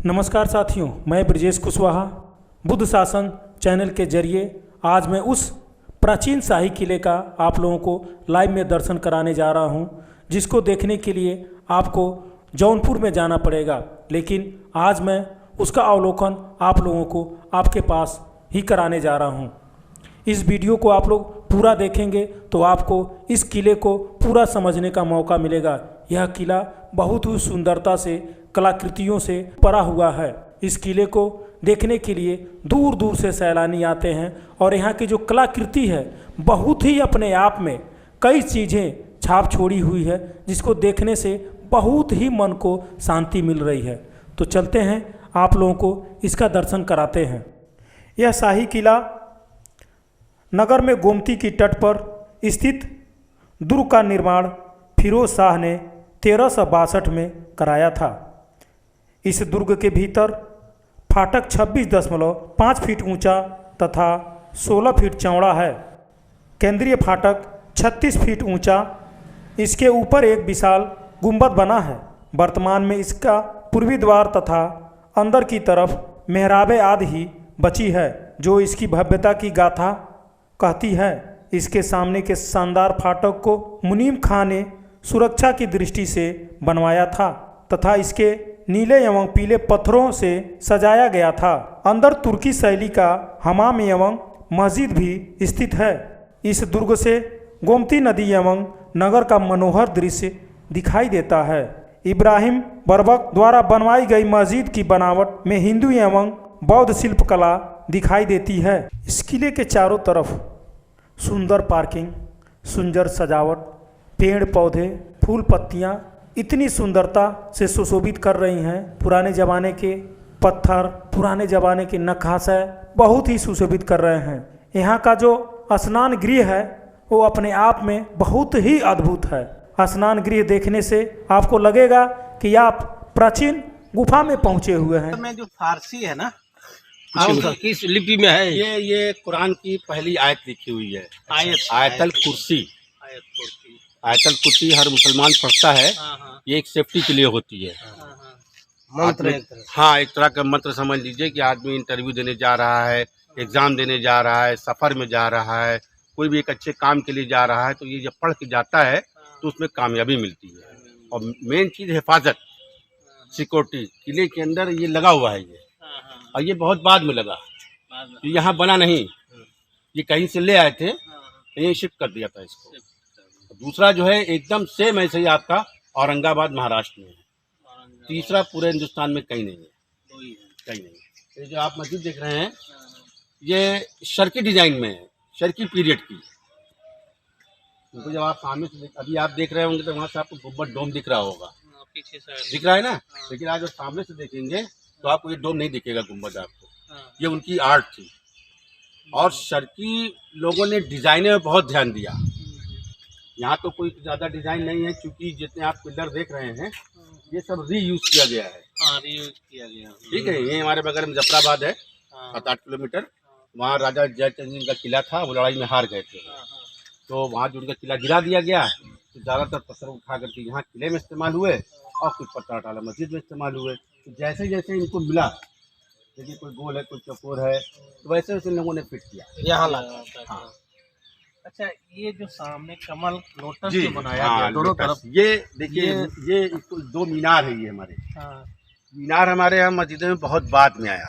नमस्कार साथियों, मैं ब्रजेश कुशवाहा बुद्ध शासन चैनल के जरिए आज मैं उस प्राचीन शाही किले का आप लोगों को लाइव में दर्शन कराने जा रहा हूं, जिसको देखने के लिए आपको जौनपुर में जाना पड़ेगा। लेकिन आज मैं उसका अवलोकन आप लोगों को आपके पास ही कराने जा रहा हूं। इस वीडियो को आप लोग पूरा देखेंगे तो आपको इस किले को पूरा समझने का मौका मिलेगा। यह किला बहुत ही सुंदरता से, कलाकृतियों से भरा हुआ है। इस किले को देखने के लिए दूर दूर से सैलानी आते हैं और यहाँ की जो कलाकृति है बहुत ही अपने आप में कई चीज़ें छाप छोड़ी हुई है, जिसको देखने से बहुत ही मन को शांति मिल रही है। तो चलते हैं, आप लोगों को इसका दर्शन कराते हैं। यह शाही किला नगर में गोमती की तट पर स्थित दुर्ग का निर्माण फिरोज शाह ने 1362 में कराया था। इस दुर्ग के भीतर फाटक 26.5 फीट ऊंचा तथा 16 फीट चौड़ा है। केंद्रीय फाटक 36 फीट ऊंचा, इसके ऊपर एक विशाल गुंबद बना है। वर्तमान में इसका पूर्वी द्वार तथा अंदर की तरफ मेहराबे आदि ही बची है, जो इसकी भव्यता की गाथा कहती है। इसके सामने के शानदार फाटक को मुनीम खां ने सुरक्षा की दृष्टि से बनवाया था तथा इसके नीले एवं पीले पत्थरों से सजाया गया था। अंदर तुर्की शैली का हमाम एवं मस्जिद भी स्थित है। इस दुर्ग से गोमती नदी एवं नगर का मनोहर दृश्य दिखाई देता है। इब्राहिम बरबक द्वारा बनवाई गई मस्जिद की बनावट में हिंदू एवं बौद्ध शिल्पकला दिखाई देती है। इस किले के चारों तरफ सुंदर पार्किंग, सुंदर सजावट, पेड़ पौधे, फूल पत्तियाँ इतनी सुंदरता से सुशोभित कर रही हैं। पुराने ज़माने के पत्थर, पुराने ज़माने के नक्काशा बहुत ही सुशोभित कर रहे हैं। यहाँ का जो स्नान गृह है वो अपने आप में बहुत ही अद्भुत है। स्नान गृह देखने से आपको लगेगा कि आप प्राचीन गुफा में पहुँचे हुए हैं। में जो फारसी है ना, किस लिपि में है? ये कुरान की पहली आयत लिखी हुई है। आयतल कुर्सी। आयतल कुर्सी हर मुसलमान पढ़ता है। ये एक सेफ्टी के लिए होती है। मंत्र हाँ, एक तरह का मंत्र समझ लीजिए कि आदमी इंटरव्यू देने जा रहा है, एग्जाम देने जा रहा है, सफर में जा रहा है, कोई भी एक अच्छे काम के लिए जा रहा है, तो ये जब पढ़ के जाता है तो उसमें कामयाबी मिलती है। और मेन चीज़ हिफाजत, सिक्योरिटी। किले के अंदर ये लगा हुआ है ये, और ये बहुत बाद में लगा। ये यहाँ बना नहीं, ये कहीं से ले आए थे, यहीं शिफ्ट कर दिया था इसको। दूसरा जो है एकदम सेम ऐसे ही आपका औरंगाबाद महाराष्ट्र में है। तीसरा पूरे हिंदुस्तान में कहीं नहीं है, कहीं नहीं। ये जो आप मस्जिद देख रहे हैं ये शर्की डिजाइन में है, शर्की पीरियड की। तो जब आप सामने से अभी आप देख रहे होंगे तो वहाँ से आपको गुम्बद डोम दिख रहा होगा, पीछे से दिख रहा है ना। लेकिन आज जब सामने से देखेंगे तो आपको ये डोम नहीं दिखेगा, गुम्बद आपको। ये उनकी आर्ट थी। और शर्की लोगों ने डिजाइने में बहुत ध्यान दिया। यहाँ तो कोई ज़्यादा डिजाइन नहीं है, क्योंकि जितने आप पिलर देख रहे हैं ये सब रीयूज किया गया है। रीयूज किया गया। ठीक है, ये हमारे बगल में जफराबाद है, 7-8 किलोमीटर। वहाँ राजा जयचंद जी का किला था, वो लड़ाई में हार गए थे, तो वहाँ जो उनका किला गिरा दिया गया, तो ज़्यादातर पत्थर उठा करके यहाँ किले में इस्तेमाल हुए और कुछ पत्थर उठाला मस्जिद में इस्तेमाल हुए। तो जैसे जैसे इनको मिला, देखिए कोई गोल है, कोई चौकोर है, तो वैसे वैसे लोगों ने फिट किया यहाँ लगा। हाँ। अच्छा, ये जो सामने कमल लोटस जी जो बनाया गया दोनों तरफ, ये देखिए, ये इसको 2 मीनार है। ये हमारे मीनार हमारे यहाँ मस्जिद में बहुत बाद में आया।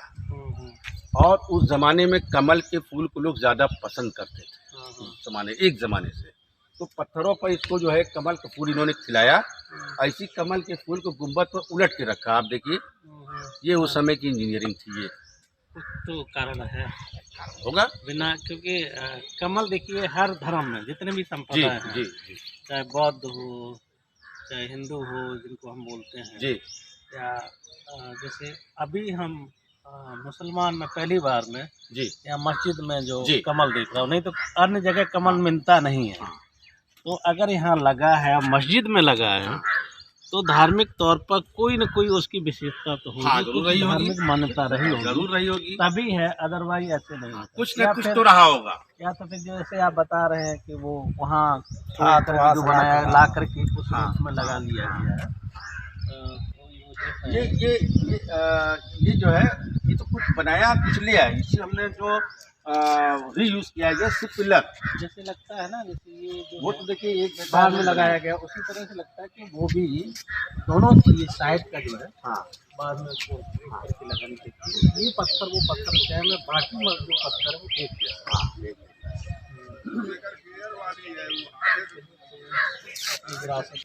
और उस जमाने में कमल के फूल को लोग ज़्यादा पसंद करते थे। उस जमाने, एक ज़माने से तो पत्थरों पर इसको जो है कमल का फूल इन्होंने खिलाया। ऐसी कमल के फूल को गुंबद पर उलट के रखा। आप देखिए, ये उस समय की इंजीनियरिंग थी। ये कुछ तो कारण है होगा बिना, क्योंकि कमल देखिए हर धर्म में जितने भी संप्रदाय हैं, जी, चाहे बौद्ध हो चाहे हिंदू हो, जिनको हम बोलते हैं जी, या जैसे अभी हम मुसलमान में पहली बार में जी, या मस्जिद में जो जी, कमल देख रहा हूँ, नहीं तो अन्य जगह कमल मिलता नहीं है। तो अगर यहाँ लगा है, मस्जिद में लगा है, तो धार्मिक तौर पर कोई न कोई उसकी विशेषता तो होगी। हाँ, जरूर रही होगी। धार्मिक मान्यता रही होगी, जरूर रही होगी, तभी है, अदरवाइज ऐसे नहीं होता। कुछ न कुछ तो रहा होगा। या तो फिर जैसे आप बता रहे हैं कि वो वहाँ जो बनाया ला करके उसमें लगा लिया गया है, ये जो है ये तो कुछ बनाया कुछ लिया है, इसे हमने जो रीयूज किया गया सिर्फ पिलर। जैसे लगता है ना, जैसे ये जो वो तो देखिए एक बाहर में लगाया गया, उसी तरह से लगता है कि वो भी दोनों ये साइड का जो है हाँ बाद में उसको एक करके लगाने के लिए ये पत्थर वो पत्थर शहर में बाकी जो पत्थर है वो फेंक दिया। विरासत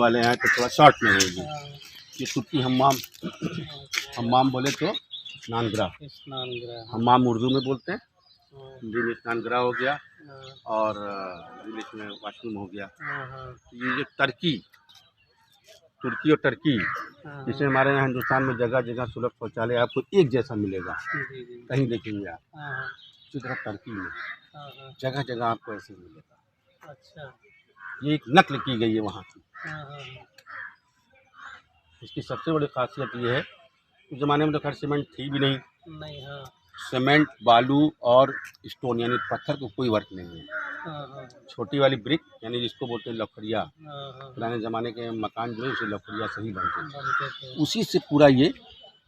वाले हैं तो थोड़ा शॉर्ट में होगी। ये सुक्की हम्माम बोले तो स्नानगृह, स्नान गृह। हम्माम उर्दू में बोलते हैं, हाँ, हिंदी में स्नानगृह हो गया हाँ, और इंग्लिश में वॉशरूम हो गया। हाँ, हाँ, ये जो तुर्की और टर्की, हाँ, जिसे हमारे यहाँ हिंदुस्तान में जगह जगह सुलभ शौचालय आपको एक जैसा मिलेगा, जी, जी, कहीं देखेंगे आप। हाँ, उसी तरह टर्की में हाँ, हाँ, जगह जगह आपको ऐसे मिलेगा। अच्छा, ये एक नकल की गई है वहाँ की। हाँ, हाँ, इसकी सबसे बड़ी खासियत ये है, उस ज़माने में तो खैर सीमेंट थी भी नहीं। नहीं, हाँ, सीमेंट, बालू और स्टोन यानी पत्थर को कोई वर्क नहीं है। हाँ, हाँ, छोटी वाली ब्रिक यानी जिसको बोलते हैं लकड़िया, हाँ, हाँ, पुराने ज़माने के मकान जो है उसे लकड़िया से ही बनते थे, बनते थे। उसी से पूरा ये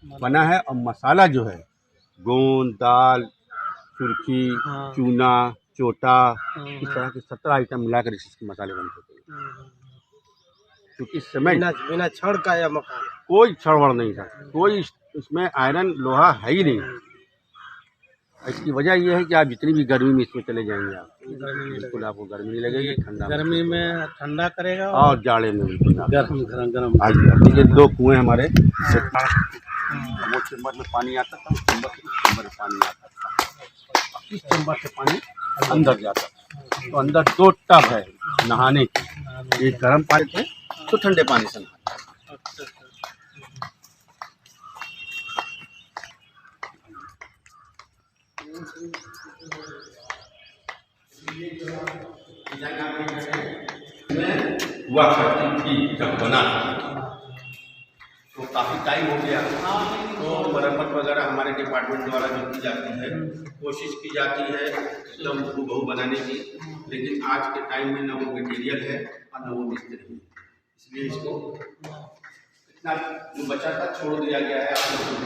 बना है। और मसाला जो है गोंद, दाल, सुरखी, हाँ, चूना, चोटा, हाँ, इस तरह के 17 आइटम मिलाकर इसके मसाले बनते थे। हाँ, क्योंकि सीमेंट बिना छड़ का या मकान कोई छड़बड़ नहीं था, कोई इसमें आयरन लोहा है ही नहीं। इसकी वजह यह है कि आप जितनी भी गर्मी में इसमें चले जाएंगे आप बिल्कुल आपको गर्मी नहीं लगेगी, ठंडा गर्मी में ठंडा करेगा और जाड़े में बिल्कुल गर्म गर्म ये 2 कुएं हमारे, वो चैम्बर में पानी आता था, उस चैम्बर में पानी आता था, इस चैम्बर से पानी अंदर जाता था। तो अंदर 2 टब है नहाने के, एक गर्म पानी थे तो ठंडे पानी से नहाते। हुआ करती थी जब बना तो काफ़ी टाइम हो गया, तो मरम्मत वगैरह हमारे डिपार्टमेंट द्वारा जो की जाती है, कोशिश की जाती है एकदम हूबहू बनाने की, लेकिन आज के टाइम में न वो मटेरियल है और न वो मिस्त्री है, इसलिए इसको इतना जो बचा था छोड़ दिया गया है। आप लोगों को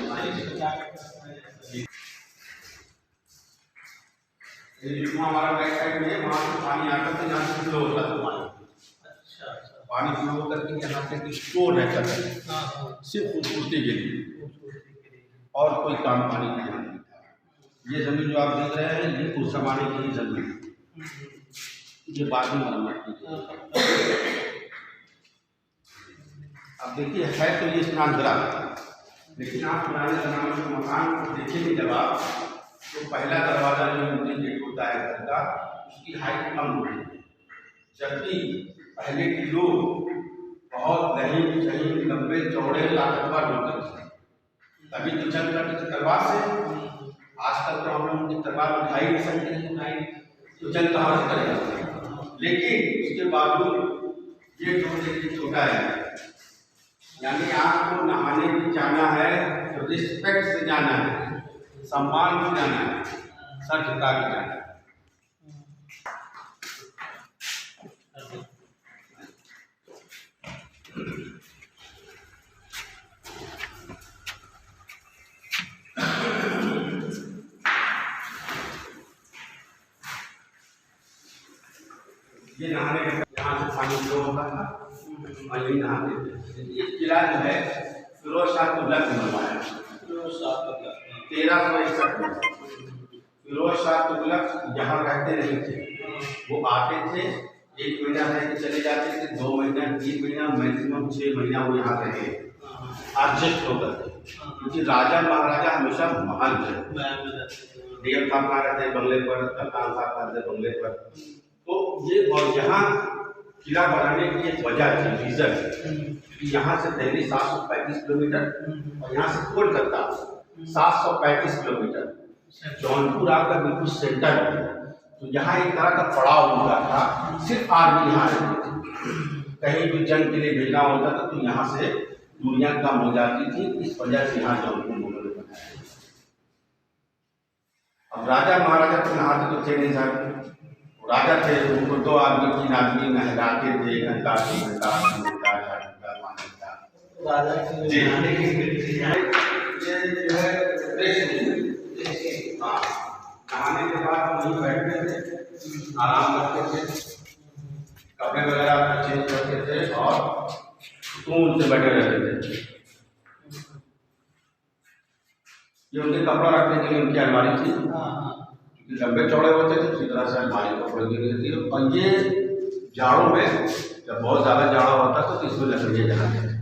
हमारा बैक साइड में वहाँ से पानी आता था, जहाँ से फ्लो होता था पानी फ्लो करके यहाँ से स्टोर रहता था सिर्फ खूबसूरती के लिए, और कोई काम पानी का यहाँ नहीं था। ये जमीन जो आप देख रहे हैं ये उस जमाने की ही जमीन है, ये बाद में मरम्मत की गई। अब देखिए है तो ये स्नानगृह, लेकिन आप पुराने जमाने के मकान को देखेंगे जब आप, तो पहला दरवाजा जो एंट्री गेट होता है घर का, उसकी हाइट कम होती है, जबकि पहले के लोग बहुत नहीं सही लंबे चौड़े ताकतवर होते थे। तभी तो जंग करते थे तलवार से, आजकल तो हम लोग उनकी तलवार उठा ही नहीं सकते, तो जंग कहाँ से करेगा। लेकिन उसके बावजूद ये जो देखिए छोटा है, यानी आपको नहाने भी जाना है तो रिस्पेक्ट से जाना है, सम्मान से जाना है, सर झुका के जाना है। ये नहाने यहाँ से पानी फ्लो होता था और यही नहाते थे। ये किला जो है फिरोज शाह तुगलक ने बनवाया, 1361 में फिरोज शाह तुगलक यहाँ रहते नहीं थे, वो आते थे 1 महीना रह के चले जाते थे, 2 महीना 3 महीना मैक्सिमम 6 महीना वो यहाँ रहे एडजस्ट होकर थे, क्योंकि राजा महाराजा हमेशा महल थे। डीएम साहब कहाँ रहते हैं बंगले पर, कप्तान साहब रहते हैं बंगले पर। तो ये और यहाँ किला बनाने की एक वजह थी, रीजन कि यहाँ से दिल्ली 735 किलोमीटर और यहाँ से कोलकाता 735 किलोमीटर, जौनपुर आपका बिल्कुल सेंटर में, तो यहाँ एक तरह का पड़ाव होता था, सिर्फ आर्मी यहाँ रहती थी। कहीं भी जंग के लिए भेजना होता था तो यहाँ से दूरियां कम हो जाती थी। इस वजह से यहाँ जौनपुर मुगल ने बनाया। अब राजा महाराजा तो नहाते तो थे नहीं साहब, राजा थे उनको 2 आदमी 3 आदमी नहलाते थे, घंटा 3 घंटा 5 घंटा। जी हाँ, नहाने के बाद हम वहीं बैठते थे, आराम करते थे, कपड़े वगैरह चेंज करते थे और सुकून से बैठे रहते थे। ये उनके कपड़ा रखने के लिए उनकी अलमारी थी, क्योंकि लंबे चौड़े होते थे, उसी तरह से अलमारी कपड़े के लिए थी। और ये जाड़ों में जब बहुत ज़्यादा जाड़ा होता था तो इसमें लकड़ियाँ जलाते थे।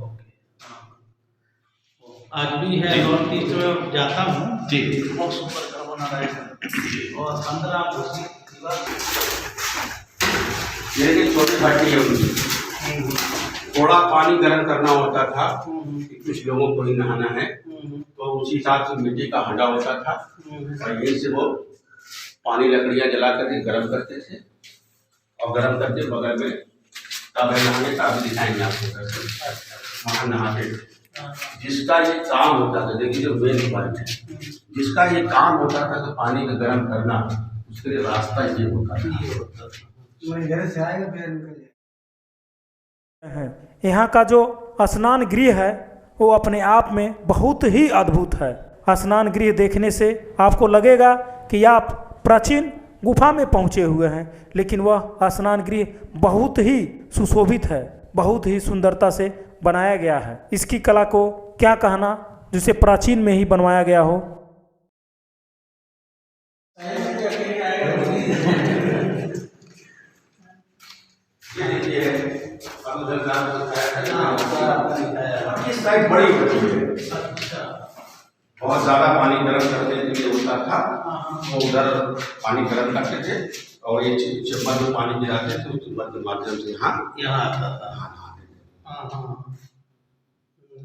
ओके। आज भी है और बीच में जाता हूँ जी, बहुत सुपर कार्बोनाइड और अंदर आप उसी ये कि छोटी भट्टी है उनकी, थोड़ा पानी गर्म करना होता था कि कुछ लोगों को ही नहाना है, तो उसी हिसाब से मिट्टी का हंडा होता था और यहीं से वो पानी लकड़ियाँ जला करके गर्म करते थे और गर्म करके बगल में तब है नहाने का भी दिखाएंगे आपको, वहाँ नहाते थे। जिसका ये काम होता था, देखिए जो मेन पॉइंट है, जिसका ये काम होता था तो पानी का गर्म करना, उसके लिए रास्ता ये होता था। यहाँ का जो स्नान गृह है वो अपने आप में बहुत ही अद्भुत है। स्नान गृह देखने से आपको लगेगा कि आप प्राचीन गुफा में पहुँचे हुए हैं, लेकिन वह स्नान गृह बहुत ही सुशोभित है, बहुत ही सुंदरता से बनाया गया है। इसकी कला को क्या कहना, जिसे प्राचीन में ही बनवाया गया हो। इस साइड बड़ी होती है, बहुत ज्यादा पानी गर्म करने के लिए होता था, तो उधर पानी गर्म करते थे और ये चम्मच में पानी गिराते थे, उस चम्मच के माध्यम से यहाँ आता था।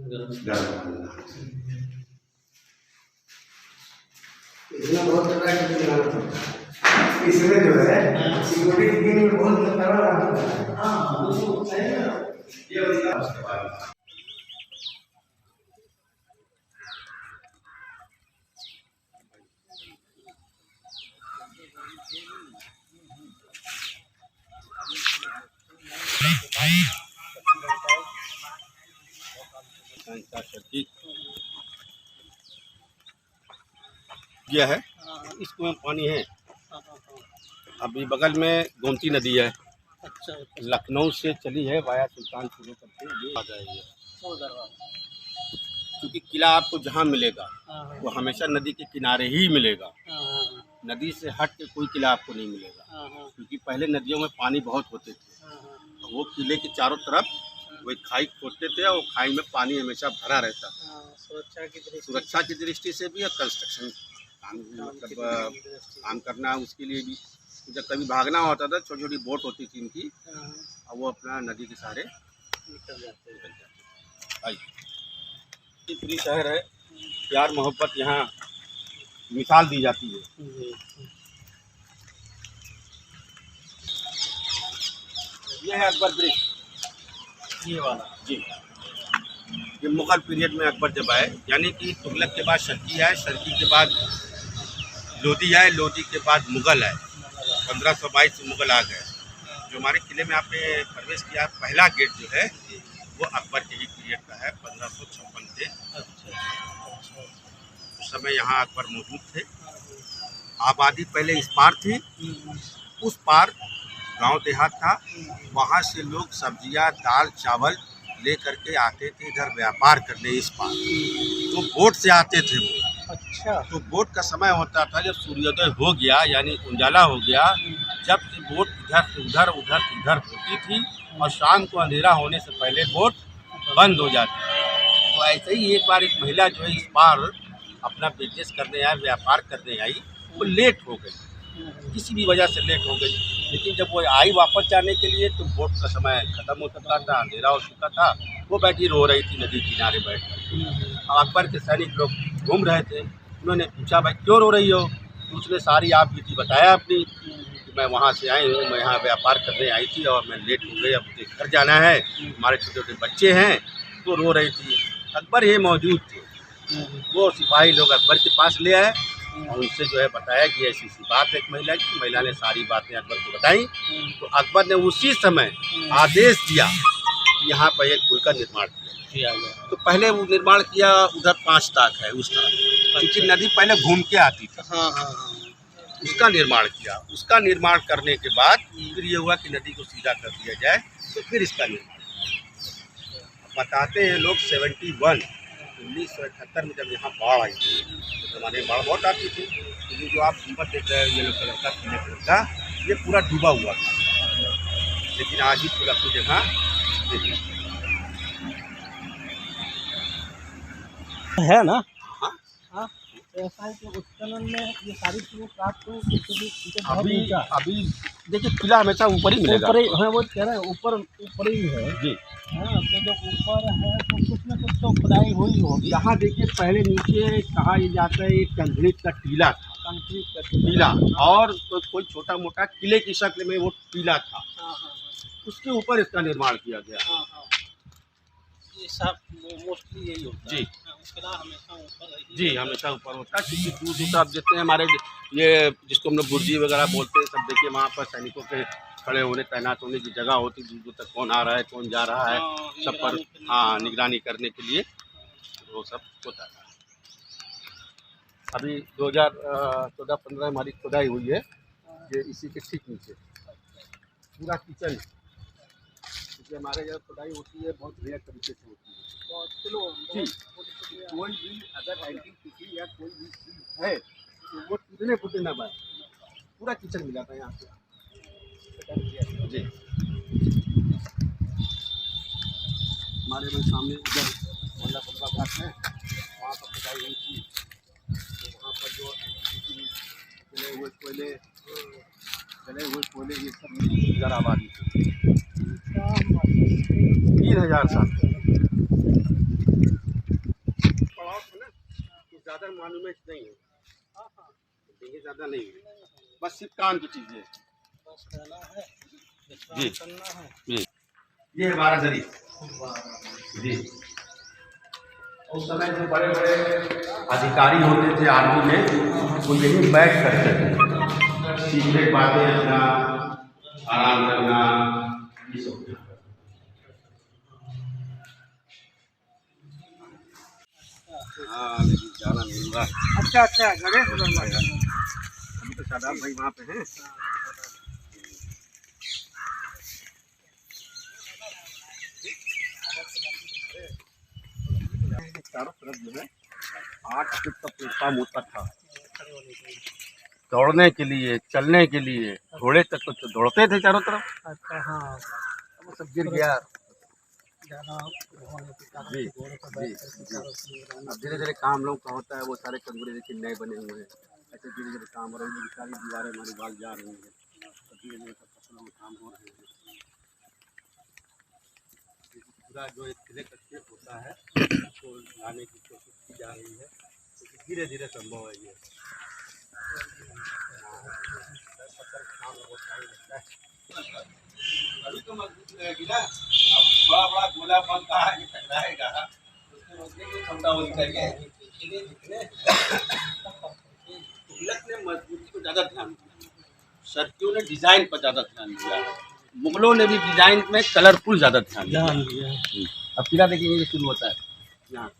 गर्म पानी नहाते थे। इसमें जो है सिक्योरिटी के लिए बहुत तगड़ा ये उसके बाद यह है, इसमें पानी है। अभी बगल में गोमती नदी है, लखनऊ से चली है वाया सुल्तानपुर करके ये आ जाएगी। क्योंकि किला आपको जहाँ मिलेगा वो हमेशा नदी के किनारे ही मिलेगा, नदी से हट के कोई किला आपको नहीं मिलेगा। क्योंकि पहले नदियों में पानी बहुत होते थे, वो किले के चारों तरफ वो खाई खोदते थे और खाई में पानी हमेशा भरा रहता था। सुरक्षा की दृष्टि से भी और कंस्ट्रक्शन मतलब काम करना उसके लिए भी। जब कभी भागना होता था, छोटी छोटी बोट होती थी इनकी, और वो अपना नदी के सहारे निकल जाते। ये पूरी शहर है, प्यार मोहब्बत यहाँ मिसाल दी जाती है। ये है अकबर ब्रिज, ये वाला जी। ये मुगल पीरियड में अकबर जब आए, यानी कि तुगलक के बाद शर्की आए, शर्की के बाद लोधी आए, लोधी के बाद मुगल आए। 1522 से मुगल आ गए। जो हमारे किले में आपने प्रवेश किया, पहला गेट जो है वो अकबर के ही पीरियड का है, 1556 से। उस समय यहाँ अकबर मौजूद थे। आबादी पहले इस पार थी, उस पार गांव देहात था, वहाँ से लोग सब्जियाँ दाल चावल ले करके आते थे इधर व्यापार करने इस पार। तो बोट से आते थे वो। अच्छा। तो बोट का समय होता था जब सूर्योदय हो गया, यानी उजाला हो गया, जब से बोट इधर से उधर उधर से इधर होती थी और शाम को अंधेरा होने से पहले बोट बंद हो जाती थी। तो ऐसे ही एक बार एक महिला जो है इस पार अपना बिजनेस करने आई, व्यापार करने आई, वो लेट हो गई, किसी भी वजह से लेट हो गई। लेकिन जब वो आई वापस जाने के लिए तो बोट का समय ख़त्म हो चुका था, अंधेरा हो चुका था। वो बैठी रो रही थी नदी किनारे बैठ कर। अब अकबर के सैनिक लोग घूम रहे थे, उन्होंने पूछा भाई क्यों रो रही हो? तो उसने सारी आप बीती बताया अपनी, मैं वहाँ से आई हूँ, मैं यहाँ व्यापार करने आई थी और मैं लेट हो गई, अब मुझे घर जाना है, हमारे छोटे छोटे बच्चे हैं तो रो रही थी। अकबर ये मौजूद थे, वो सिपाही लोग अकबर के पास ले आए और उनसे जो है बताया कि ऐसी ऐसी बात है एक महिला की। महिला ने सारी बातें अकबर को बताई, तो अकबर ने उसी समय आदेश दिया कि यहाँ पर एक पुल का निर्माण किया गया। तो पहले वो निर्माण किया, उधर 5 ताक है उस तरफ, क्योंकि नदी पहले घूम के आती थी। उसका निर्माण किया। उसका निर्माण करने के बाद फिर ये हुआ कि नदी को सीधा कर दिया जाए, तो फिर इसका निर्माण। बताते हैं लोग 1971 में जब यहाँ बाढ़ आई थी, तो ज़माने में बाढ़ बहुत आती थी, तो ये जो आप गुंबद देख रहे हैं येलो कलर का, पीले कलर का, ये पूरा डूबा हुआ था, लेकिन आज ही पूरा अपनी जगह है ना। हाँ। हाँ, ऐसा है कि उत्खनन में ये सारी चीज़ें प्राप्त हुई, अभी देखिए किला हमेशा ऊपर ही मिलेगा। ऊपर ही है, वो कह रहे हैं ऊपर ही है जी हाँ। तो जो ऊपर है तो कुछ न कुछ तो खुदाई हुई होगी। यहाँ देखिए पहले नीचे कहा जाता है एक कंक्रीट का टीला था, कंक्रीट का टीला, और तो कोई छोटा मोटा किले की शक्ल में वो टीला था, उसके ऊपर इसका निर्माण किया गया। ये सब मोस्टली यही होता जी। है। किला हमेशा ऊपर ही जी हमेशा ऊपर होता है, क्योंकि दूर दूर आप देखते हैं हमारे ये जिसको हम लोग बुर्जी वगैरह बोलते हैं, सब देखिए वहाँ पर सैनिकों के खड़े होने तैनात होने की जगह होती है, दूर दूर तक कौन आ रहा है कौन जा रहा है, सब पर हाँ निगरानी करने के लिए वो सब होता है। अभी 2014-15 हमारी खुदाई हुई है, ये इसी के ठीक नीचे पूरा किचन, क्योंकि हमारे यहाँ खुदाई होती है बहुत बढ़िया तरीके से होती है। जी, कोई भी अगर आइडेंटिटी या कोई भी चीज़ है तो वो टूटने फूटने ना पाए, पूरा किचन मिला था यहाँ से। जी हमारे भाई सामने उधर मोहल्ला पुलवा घाट है, वहाँ पर खुदाई हुई थी, तो वहाँ पर जो जले हुए कोयले ये सब इधर आबादी थी 3000 साल पड़ाव था ना, तो ज़्यादा मालूमेट नहीं है, देखिए ज़्यादा नहीं है, बस सिर्फ काम की चीज़ें। जी जी ये है 12 जरी। जी उस समय जो बड़े बड़े अधिकारी होते थे आर्मी में, वो यही बैठ करते थे, सीधे बातें अपना आराम करना, ये सब। हाँ लेकिन जाना नहीं हुआ। अच्छा गणेश अभी तो शादाब भाई वहाँ पे हैं। चारों तरफ जो है 8 फीट का प्लेटफॉर्म होता था, दौड़ने के लिए, चलने के लिए, घोड़े तक तो दौड़ते थे चारों तरफ। अच्छा हाँ, वो सब गिर गया। ज़्यादा जी जी अब धीरे धीरे काम लोग का होता है, वो सारे कंगूरे देखिए नए बने हुए हैं, ऐसे धीरे धीरे काम हो रहा है, सारी दीवारें हमारी भाग जा रही हैं, तो धीरे धीरे सब फसलों में काम हो रहे हैं। पूरा जो एक किले का शेप होता है उसको लाने की कोशिश की जा रही है, क्योंकि धीरे धीरे संभव है ये। अभी तो मजबूत रहेगी ना, अब बड़ा बड़ा गोला बनता है कि टकराएगा, उसको रोकने की क्षमता होनी चाहिए। तुगलक ने मजबूती को ज़्यादा ध्यान दिया, शर्कियों ने डिज़ाइन पर ज़्यादा ध्यान दिया, मुगलों ने भी डिज़ाइन में कलरफुल ज़्यादा ध्यान दिया। अब किला देखिए ये शुरू होता है यहाँ।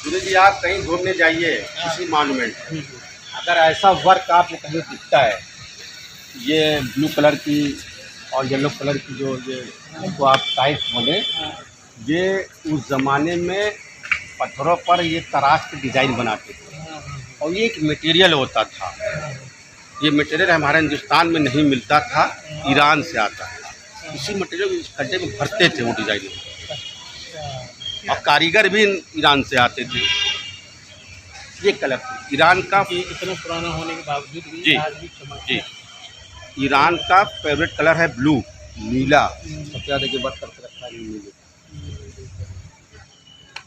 गुरु जी आप कहीं घूमने जाइए किसी मॉन्यूमेंट, अगर ऐसा वर्क आपको कहीं दिखता है, ये ब्लू कलर की और येलो कलर की जो ये इसको आप टाइल्स बोले, ये उस ज़माने में पत्थरों पर ये तराश के डिज़ाइन बनाते थे, और ये एक मटेरियल होता था, ये मटेरियल हमारे हिंदुस्तान में नहीं मिलता था, ईरान से आता है। इसी मटेरियल इस खड्डे में भरते थे वो डिजाइन, और कारीगर भी ईरान से आते थे। ये कलर ईरान का, इतना पुराना होने के बावजूद भी जी आज भी चमकता जी, ईरान का फेवरेट कलर है ब्लू, नीला। सबसे ज़्यादा के बात करके रखा है नीले।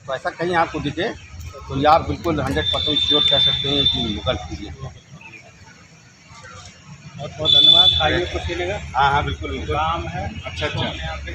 तो ऐसा कहीं आपको दिखे तो ये आप बिल्कुल 100% श्योर कह सकते हैं कि मुगल पीरियड। बहुत बहुत धन्यवाद। आइए कुछ लेगा। हाँ हाँ बिल्कुल बिल्कुल। काम है। अच्छा अच्छा। यहाँ पे